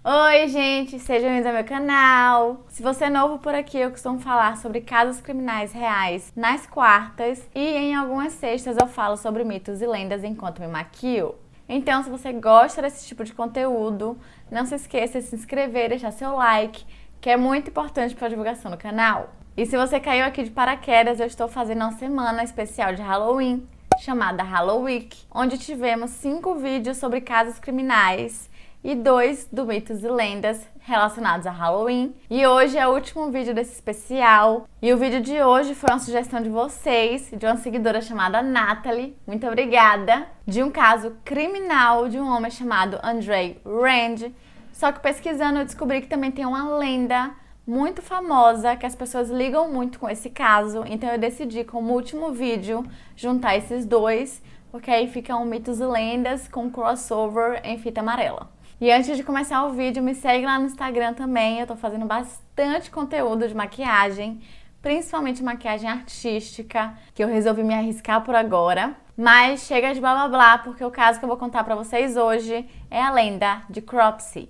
Oi, gente, sejam bem-vindos ao meu canal. Se você é novo por aqui, eu costumo falar sobre casos criminais reais nas quartas e em algumas sextas eu falo sobre mitos e lendas enquanto me maquio. Então, se você gosta desse tipo de conteúdo, não se esqueça de se inscrever e deixar seu like, que é muito importante para a divulgação do canal. E se você caiu aqui de paraquedas, eu estou fazendo uma semana especial de Halloween, chamada Halloween, onde tivemos 5 vídeos sobre casos criminais e 2 do mitos e lendas relacionados a Halloween. E hoje é o último vídeo desse especial. E o vídeo de hoje foi uma sugestão de vocês, de uma seguidora chamada Natalie, muito obrigada, de um caso criminal de um homem chamado Andrei Rand. Só que pesquisando eu descobri que também tem uma lenda muito famosa, que as pessoas ligam muito com esse caso. Então eu decidi, como último vídeo, juntar esses dois, porque aí ficam mitos e lendas com crossover em fita amarela. E antes de começar o vídeo, me segue lá no Instagram também, eu tô fazendo bastante conteúdo de maquiagem, principalmente maquiagem artística, que eu resolvi me arriscar por agora. Mas chega de blá blá blá, porque o caso que eu vou contar pra vocês hoje é a lenda de Cropsey.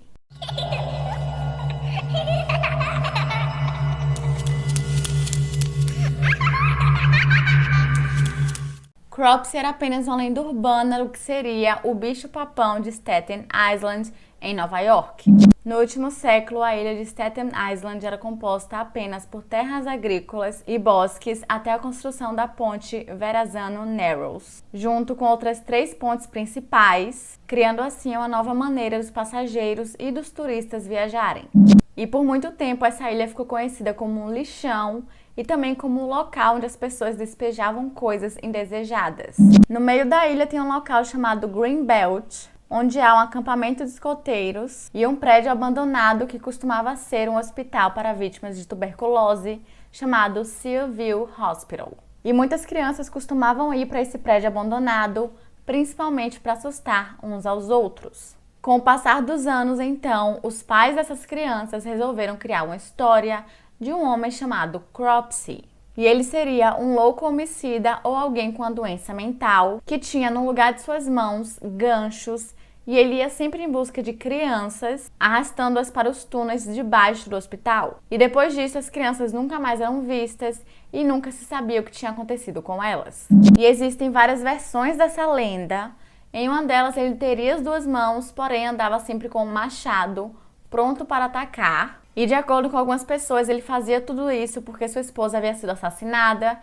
Cropsey era apenas uma lenda urbana do que seria o bicho-papão de Staten Island, em Nova York. No último século, a ilha de Staten Island era composta apenas por terras agrícolas e bosques até a construção da ponte Verrazano Narrows, junto com outras 3 pontes principais, criando assim uma nova maneira dos passageiros e dos turistas viajarem. E por muito tempo, essa ilha ficou conhecida como um lixão e também como um local onde as pessoas despejavam coisas indesejadas. No meio da ilha tem um local chamado Greenbelt, onde há um acampamento de escoteiros e um prédio abandonado que costumava ser um hospital para vítimas de tuberculose, chamado Seaview Hospital. E muitas crianças costumavam ir para esse prédio abandonado, principalmente para assustar uns aos outros. Com o passar dos anos, então, os pais dessas crianças resolveram criar uma história de um homem chamado Cropsey. E ele seria um louco homicida ou alguém com uma doença mental que tinha no lugar de suas mãos ganchos e ele ia sempre em busca de crianças, arrastando-as para os túneis debaixo do hospital. E depois disso, as crianças nunca mais eram vistas e nunca se sabia o que tinha acontecido com elas. E existem várias versões dessa lenda. Em uma delas, ele teria as 2 mãos, porém andava sempre com um machado, pronto para atacar. E de acordo com algumas pessoas, ele fazia tudo isso porque sua esposa havia sido assassinada,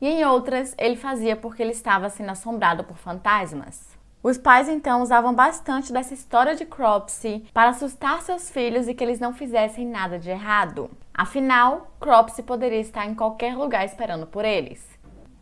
e em outras, ele fazia porque ele estava sendo assombrado por fantasmas. Os pais, então, usavam bastante dessa história de Cropsey para assustar seus filhos e que eles não fizessem nada de errado. Afinal, Cropsey poderia estar em qualquer lugar esperando por eles.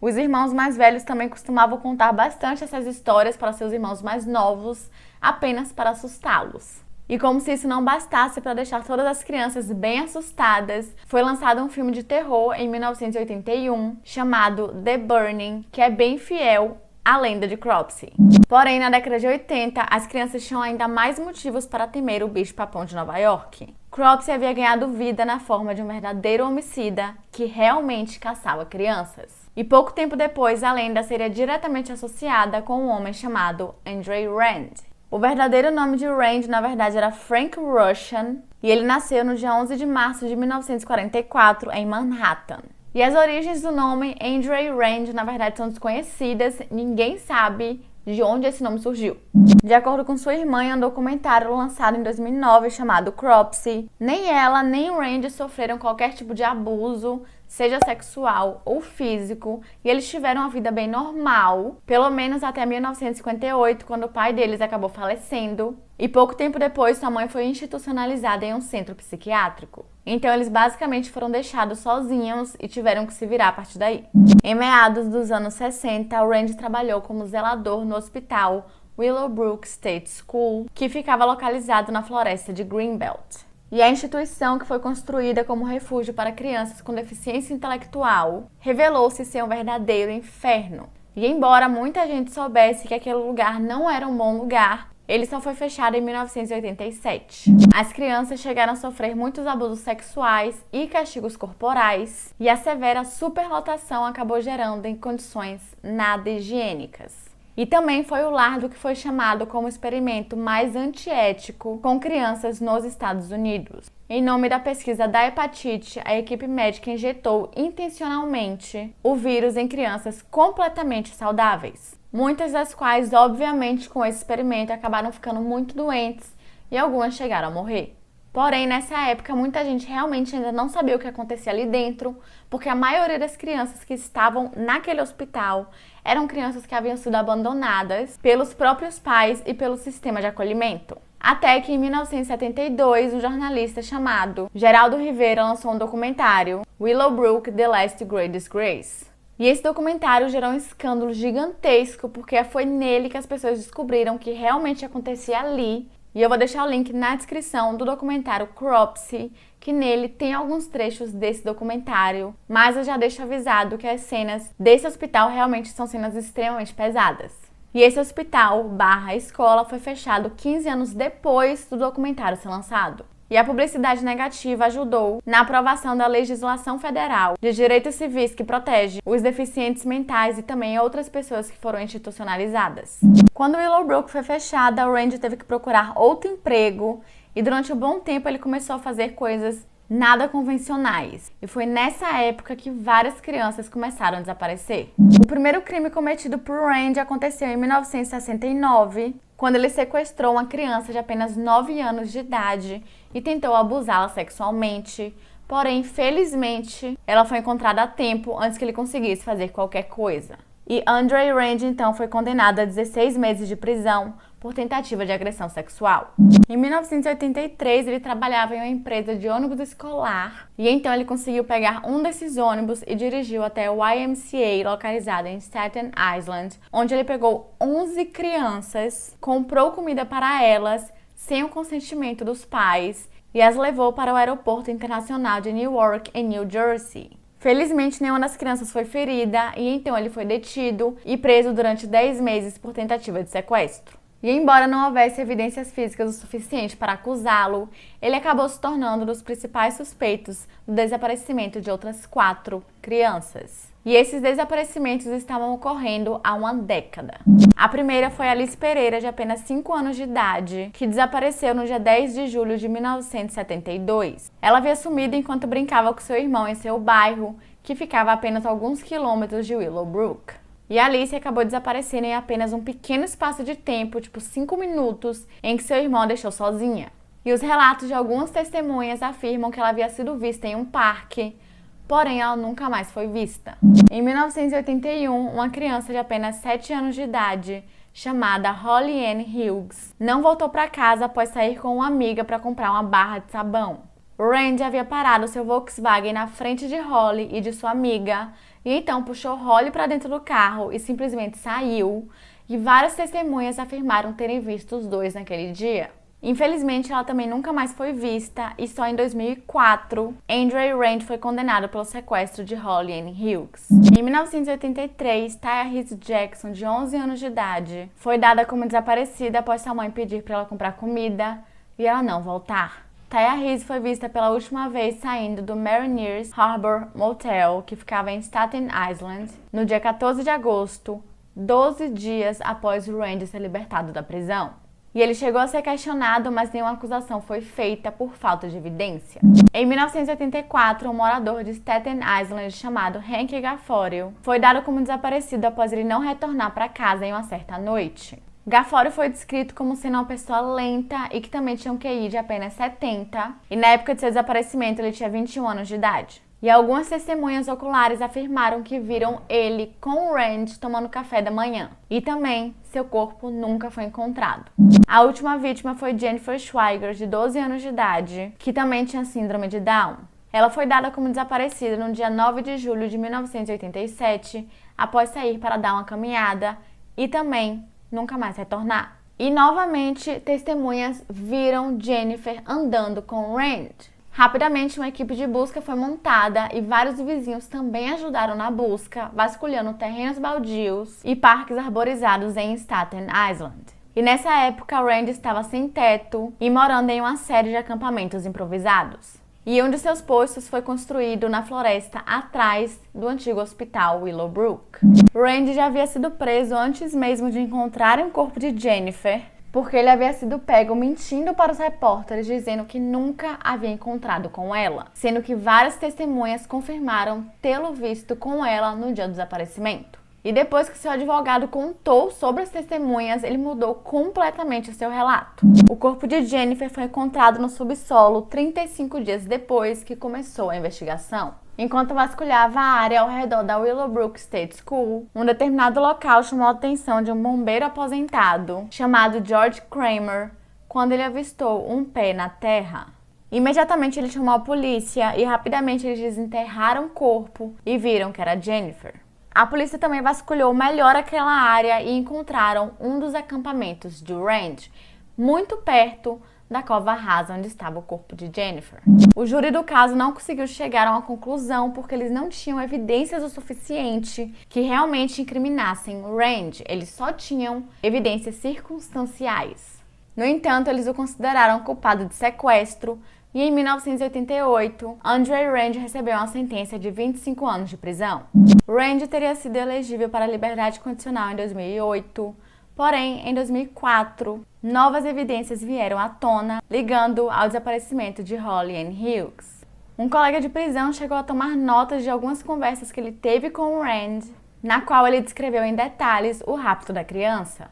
Os irmãos mais velhos também costumavam contar bastante essas histórias para seus irmãos mais novos, apenas para assustá-los. E como se isso não bastasse para deixar todas as crianças bem assustadas, foi lançado um filme de terror em 1981 chamado The Burning, que é bem fiel à lenda de Cropsey. Porém, na década de 80, as crianças tinham ainda mais motivos para temer o bicho-papão de Nova York. Cropsey havia ganhado vida na forma de um verdadeiro homicida que realmente caçava crianças. E pouco tempo depois, a lenda seria diretamente associada com um homem chamado Andrei Rand. O verdadeiro nome de Rand, na verdade, era Frank Russian, e ele nasceu no dia 11 de março de 1944, em Manhattan. E as origens do nome Andrei Rand, na verdade, são desconhecidas, ninguém sabe de onde esse nome surgiu. De acordo com sua irmã, em um documentário lançado em 2009 chamado Cropsey, nem ela nem o Rand sofreram qualquer tipo de abuso, seja sexual ou físico, e eles tiveram uma vida bem normal, pelo menos até 1958, quando o pai deles acabou falecendo, e pouco tempo depois sua mãe foi institucionalizada em um centro psiquiátrico. Então eles basicamente foram deixados sozinhos e tiveram que se virar a partir daí. Em meados dos anos 60, o Rand trabalhou como zelador no hospital Willowbrook State School, que ficava localizado na floresta de Greenbelt. E a instituição, que foi construída como refúgio para crianças com deficiência intelectual, revelou-se ser um verdadeiro inferno. E embora muita gente soubesse que aquele lugar não era um bom lugar, ele só foi fechado em 1987. As crianças chegaram a sofrer muitos abusos sexuais e castigos corporais, e a severa superlotação acabou gerando em condições nada higiênicas. E também foi o lar do que foi chamado como o experimento mais antiético com crianças nos Estados Unidos. Em nome da pesquisa da hepatite, a equipe médica injetou intencionalmente o vírus em crianças completamente saudáveis. Muitas das quais, obviamente, com esse experimento acabaram ficando muito doentes e algumas chegaram a morrer. Porém, nessa época, muita gente realmente ainda não sabia o que acontecia ali dentro, porque a maioria das crianças que estavam naquele hospital eram crianças que haviam sido abandonadas pelos próprios pais e pelo sistema de acolhimento. Até que em 1972, um jornalista chamado Geraldo Rivera lançou um documentário, Willowbrook: The Last Great Disgrace. E esse documentário gerou um escândalo gigantesco, porque foi nele que as pessoas descobriram o que realmente acontecia ali. E eu vou deixar o link na descrição do documentário Cropsey, que nele tem alguns trechos desse documentário, mas eu já deixo avisado que as cenas desse hospital realmente são cenas extremamente pesadas. E esse hospital / escola foi fechado 15 anos depois do documentário ser lançado. E a publicidade negativa ajudou na aprovação da legislação federal de direitos civis que protege os deficientes mentais e também outras pessoas que foram institucionalizadas. Quando Willowbrook foi fechada, o Randy teve que procurar outro emprego e durante um bom tempo ele começou a fazer coisas nada convencionais. E foi nessa época que várias crianças começaram a desaparecer. O primeiro crime cometido por Randy aconteceu em 1969, quando ele sequestrou uma criança de apenas 9 anos de idade e tentou abusá-la sexualmente. Porém, felizmente, ela foi encontrada a tempo antes que ele conseguisse fazer qualquer coisa. E Andre Randy, então, foi condenado a 16 meses de prisão por tentativa de agressão sexual. Em 1983, ele trabalhava em uma empresa de ônibus escolar e então ele conseguiu pegar um desses ônibus e dirigiu até o YMCA, localizado em Staten Island, onde ele pegou 11 crianças, comprou comida para elas sem o consentimento dos pais e as levou para o aeroporto internacional de Newark, em New Jersey. Felizmente, nenhuma das crianças foi ferida e então ele foi detido e preso durante 10 meses por tentativa de sequestro. E embora não houvesse evidências físicas o suficiente para acusá-lo, ele acabou se tornando um dos principais suspeitos do desaparecimento de outras 4 crianças. E esses desaparecimentos estavam ocorrendo há uma década. A primeira foi Alice Pereira, de apenas 5 anos de idade, que desapareceu no dia 10 de julho de 1972. Ela havia sumido enquanto brincava com seu irmão em seu bairro, que ficava a apenas alguns quilômetros de Willowbrook. E Alice acabou desaparecendo em apenas um pequeno espaço de tempo, tipo 5 minutos, em que seu irmão a deixou sozinha. E os relatos de algumas testemunhas afirmam que ela havia sido vista em um parque, porém ela nunca mais foi vista. Em 1981, uma criança de apenas 7 anos de idade, chamada Holly Ann Hughes, não voltou para casa após sair com uma amiga para comprar uma barra de sabão. Randy havia parado seu Volkswagen na frente de Holly e de sua amiga, e então puxou Holly para dentro do carro e simplesmente saiu, e várias testemunhas afirmaram terem visto os dois naquele dia. Infelizmente, ela também nunca mais foi vista e só em 2004, Andre Randy foi condenado pelo sequestro de Holly Ann Hughes. Em 1983, Taya Reese Jackson, de 11 anos de idade, foi dada como desaparecida após sua mãe pedir para ela comprar comida e ela não voltar. Taya Reese foi vista pela última vez saindo do Mariners Harbor Motel, que ficava em Staten Island, no dia 14 de agosto, 12 dias após o Randy ser libertado da prisão. E ele chegou a ser questionado, mas nenhuma acusação foi feita por falta de evidência. Em 1984, um morador de Staten Island chamado Hank Gafforio foi dado como desaparecido após ele não retornar para casa em uma certa noite. Gafforio foi descrito como sendo uma pessoa lenta e que também tinha um QI de apenas 70, e na época de seu desaparecimento ele tinha 21 anos de idade. E algumas testemunhas oculares afirmaram que viram ele com o Randy tomando café da manhã. E também, seu corpo nunca foi encontrado. A última vítima foi Jennifer Schweiger, de 12 anos de idade, que também tinha síndrome de Down. Ela foi dada como desaparecida no dia 9 de julho de 1987, após sair para dar uma caminhada e também nunca mais retornar. E novamente, testemunhas viram Jennifer andando com o Randy. Rapidamente, uma equipe de busca foi montada e vários vizinhos também ajudaram na busca, vasculhando terrenos baldios e parques arborizados em Staten Island. E nessa época, Randy estava sem teto e morando em uma série de acampamentos improvisados. e um de seus postos foi construído na floresta atrás do antigo hospital Willowbrook. Randy já havia sido preso antes mesmo de encontrarem o corpo de Jennifer, porque ele havia sido pego mentindo para os repórteres, dizendo que nunca havia encontrado com ela, sendo que várias testemunhas confirmaram tê-lo visto com ela no dia do desaparecimento. E depois que seu advogado contou sobre as testemunhas, ele mudou completamente o seu relato. O corpo de Jennifer foi encontrado no subsolo 35 dias depois que começou a investigação. Enquanto vasculhava a área ao redor da Willowbrook State School, um determinado local chamou a atenção de um bombeiro aposentado chamado George Kramer quando ele avistou um pé na terra. Imediatamente ele chamou a polícia e rapidamente eles desenterraram o corpo e viram que era Jennifer. A polícia também vasculhou melhor aquela área e encontraram um dos acampamentos de Randy, muito perto da cova rasa onde estava o corpo de Jennifer. O júri do caso não conseguiu chegar a uma conclusão porque eles não tinham evidências o suficiente que realmente incriminassem Randy. Eles só tinham evidências circunstanciais. No entanto, eles o consideraram culpado de sequestro e em 1988, Andre Randy recebeu uma sentença de 25 anos de prisão. Randy teria sido elegível para a liberdade condicional em 2008, porém, em 2004, novas evidências vieram à tona, ligando ao desaparecimento de Holly Ann Hughes. Um colega de prisão chegou a tomar notas de algumas conversas que ele teve com Randy, na qual ele descreveu em detalhes o rapto da criança.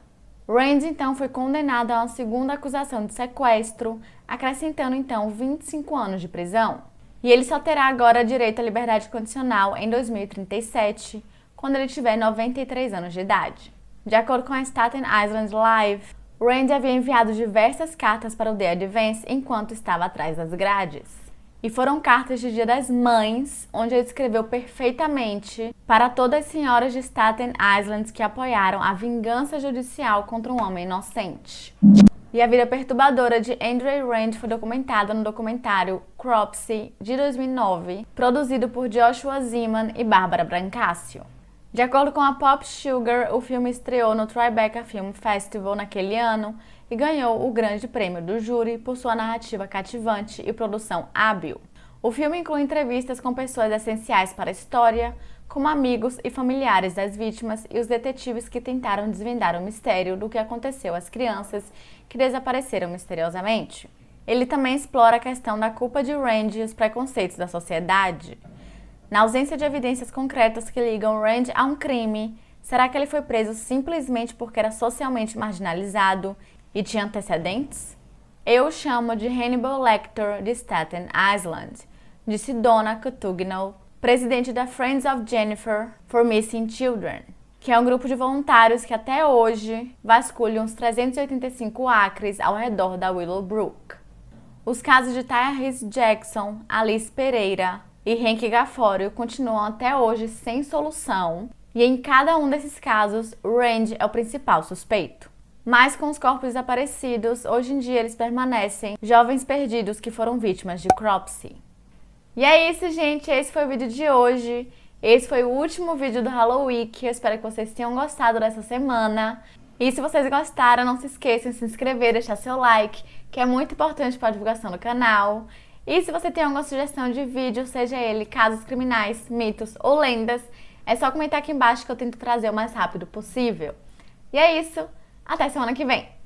Randy, então, foi condenado a uma segunda acusação de sequestro, acrescentando, então, 25 anos de prisão. E ele só terá agora direito à liberdade condicional em 2037, quando ele tiver 93 anos de idade. De acordo com a Staten Island Live, Randy havia enviado diversas cartas para o The Advance enquanto estava atrás das grades. E foram cartas de Dia das Mães, onde ele escreveu perfeitamente para todas as senhoras de Staten Island que apoiaram a vingança judicial contra um homem inocente. E a vida perturbadora de Andre Randy foi documentada no documentário Cropsey, de 2009, produzido por Joshua Zeman e Bárbara Brancaccio. De acordo com a Pop Sugar, o filme estreou no Tribeca Film Festival naquele ano e ganhou o grande prêmio do júri por sua narrativa cativante e produção hábil. O filme inclui entrevistas com pessoas essenciais para a história, como amigos e familiares das vítimas e os detetives que tentaram desvendar o mistério do que aconteceu às crianças que desapareceram misteriosamente. Ele também explora a questão da culpa de Randy e os preconceitos da sociedade. Na ausência de evidências concretas que ligam Randy a um crime, será que ele foi preso simplesmente porque era socialmente marginalizado e tinha antecedentes? Eu o chamo de Hannibal Lecter de Staten Island, disse Donna Cutugno, presidente da Friends of Jennifer for Missing Children, que é um grupo de voluntários que até hoje vasculha uns 385 acres ao redor da Willowbrook. Os casos de Tyrese Jackson, Alice Pereira e Hank Gafforio continuam até hoje sem solução, e em cada um desses casos, Randy é o principal suspeito. Mas com os corpos desaparecidos, hoje em dia eles permanecem jovens perdidos que foram vítimas de Cropsey. E é isso, gente, esse foi o vídeo de hoje. Esse foi o último vídeo do Halloween, eu espero que vocês tenham gostado dessa semana. E se vocês gostaram, não se esqueçam de se inscrever, deixar seu like, que é muito importante para a divulgação do canal. E se você tem alguma sugestão de vídeo, seja ele casos criminais, mitos ou lendas, é só comentar aqui embaixo que eu tento trazer o mais rápido possível. E é isso, até semana que vem!